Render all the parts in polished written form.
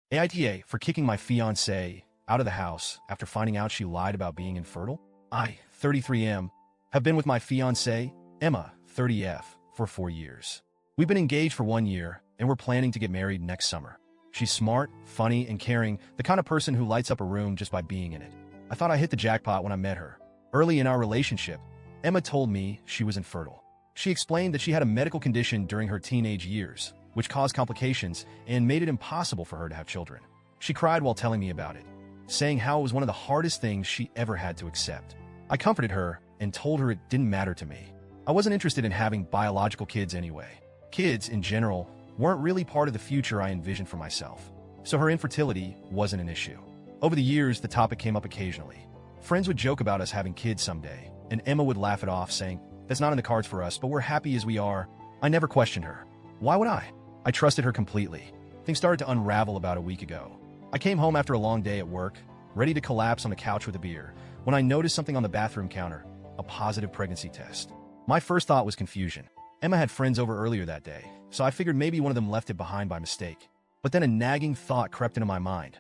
AITA for kicking my fiancée out of the house after finding out she lied about being infertile. I, 33M, have been with my fiancée, Emma, 30F, for 4 years. We've been engaged for 1 year, and we're planning to get married next summer. She's smart, funny, and caring, the kind of person who lights up a room just by being in it. I thought I hit the jackpot when I met her. Early in our relationship, Emma told me she was infertile. She explained that she had a medical condition during her teenage years, which caused complications and made it impossible for her to have children. She cried while telling me about it, saying how it was one of the hardest things she ever had to accept. I comforted her and told her it didn't matter to me. I wasn't interested in having biological kids anyway. Kids, in general, weren't really part of the future I envisioned for myself, so her infertility wasn't an issue. Over the years, the topic came up occasionally. Friends would joke about us having kids someday, and Emma would laugh it off, saying, "That's not in the cards for us, but we're happy as we are." I never questioned her. Why would I? I trusted her completely. Things started to unravel about a week ago. I came home after a long day at work, ready to collapse on the couch with a beer, when I noticed something on the bathroom counter, a positive pregnancy test. My first thought was confusion. Emma had friends over earlier that day, so I figured maybe one of them left it behind by mistake. But then a nagging thought crept into my mind.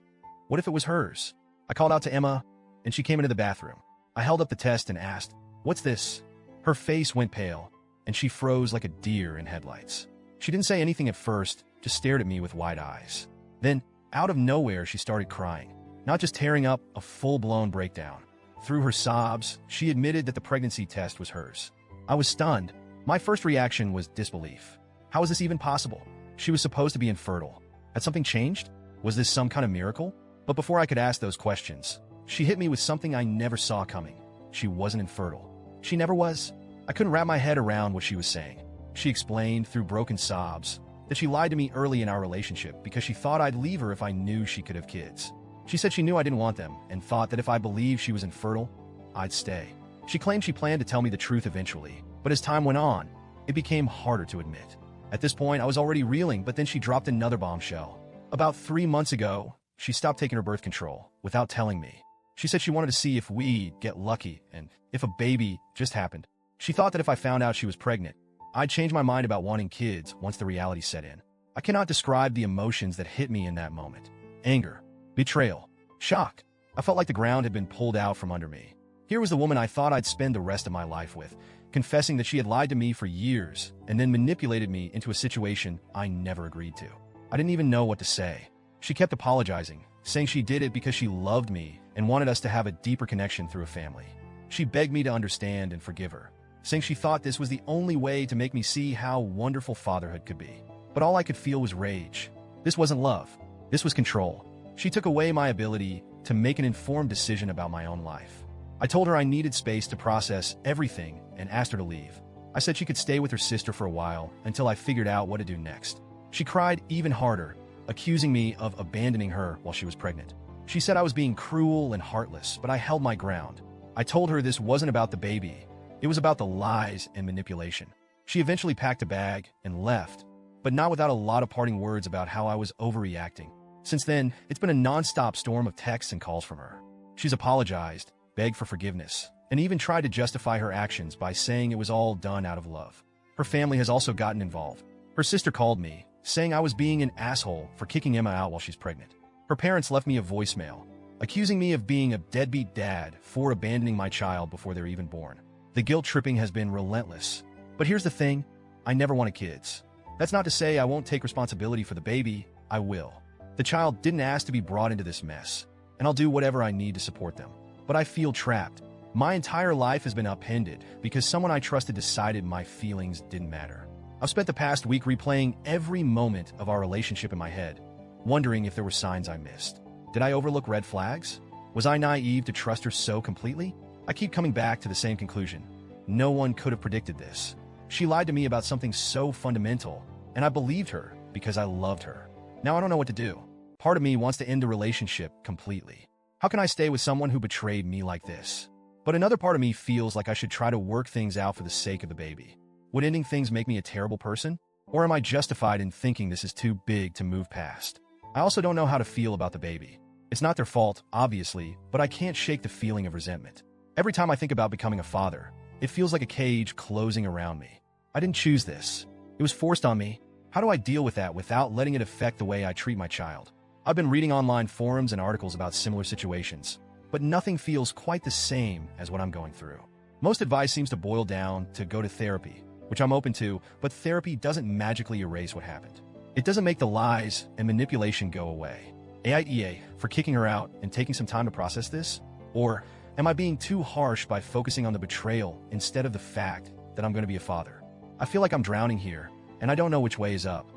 What if it was hers? I called out to Emma, and she came into the bathroom. I held up the test and asked, "What's this?" Her face went pale, and she froze like a deer in headlights. She didn't say anything at first, just stared at me with wide eyes. Then, out of nowhere, she started crying, not just tearing up, a full-blown breakdown. Through her sobs, she admitted that the pregnancy test was hers. I was stunned. My first reaction was disbelief. How was this even possible? She was supposed to be infertile. Had something changed? Was this some kind of miracle? But before I could ask those questions, she hit me with something I never saw coming. She wasn't infertile. She never was. I couldn't wrap my head around what she was saying. She explained, through broken sobs, that she lied to me early in our relationship because she thought I'd leave her if I knew she could have kids. She said she knew I didn't want them and thought that if I believed she was infertile, I'd stay. She claimed she planned to tell me the truth eventually, but as time went on, it became harder to admit. At this point, I was already reeling, but then she dropped another bombshell. About 3 months ago, she stopped taking her birth control without telling me. She said she wanted to see if we'd get lucky and if a baby just happened. She thought that if I found out she was pregnant, I'd change my mind about wanting kids once the reality set in. I cannot describe the emotions that hit me in that moment. Anger, betrayal, shock. I felt like the ground had been pulled out from under me. Here was the woman I thought I'd spend the rest of my life with, confessing that she had lied to me for years and then manipulated me into a situation I never agreed to. I didn't even know what to say. She kept apologizing, saying she did it because she loved me and wanted us to have a deeper connection through a family. She begged me to understand and forgive her, saying she thought this was the only way to make me see how wonderful fatherhood could be. But all I could feel was rage. This wasn't love. This was control. She took away my ability to make an informed decision about my own life. I told her I needed space to process everything and asked her to leave. I said she could stay with her sister for a while until I figured out what to do next. She cried even harder, accusing me of abandoning her while she was pregnant. She said I was being cruel and heartless, but I held my ground. I told her this wasn't about the baby. It was about the lies and manipulation. She eventually packed a bag and left, but not without a lot of parting words about how I was overreacting. Since then, it's been a non-stop storm of texts and calls from her. She's apologized, begged for forgiveness, and even tried to justify her actions by saying it was all done out of love. Her family has also gotten involved. Her sister called me, saying I was being an asshole for kicking Emma out while she's pregnant. Her parents left me a voicemail, accusing me of being a deadbeat dad for abandoning my child before they're even born. The guilt tripping has been relentless. But here's the thing, I never wanted kids. That's not to say I won't take responsibility for the baby, I will. The child didn't ask to be brought into this mess, and I'll do whatever I need to support them. But I feel trapped. My entire life has been upended because someone I trusted decided my feelings didn't matter. I've spent the past week replaying every moment of our relationship in my head, wondering if there were signs I missed. Did I overlook red flags? Was I naive to trust her so completely? I keep coming back to the same conclusion. No one could have predicted this. She lied to me about something so fundamental, and I believed her because I loved her. Now I don't know what to do. Part of me wants to end the relationship completely. How can I stay with someone who betrayed me like this? But another part of me feels like I should try to work things out for the sake of the baby. Would ending things make me a terrible person? Or am I justified in thinking this is too big to move past? I also don't know how to feel about the baby. It's not their fault, obviously, but I can't shake the feeling of resentment. Every time I think about becoming a father, it feels like a cage closing around me. I didn't choose this. It was forced on me. How do I deal with that without letting it affect the way I treat my child? I've been reading online forums and articles about similar situations, but nothing feels quite the same as what I'm going through. Most advice seems to boil down to go to therapy, which I'm open to, but therapy doesn't magically erase what happened. It doesn't make the lies and manipulation go away. AITA for kicking her out and taking some time to process this? Or am I being too harsh by focusing on the betrayal instead of the fact that I'm going to be a father? I feel like I'm drowning here, and I don't know which way is up.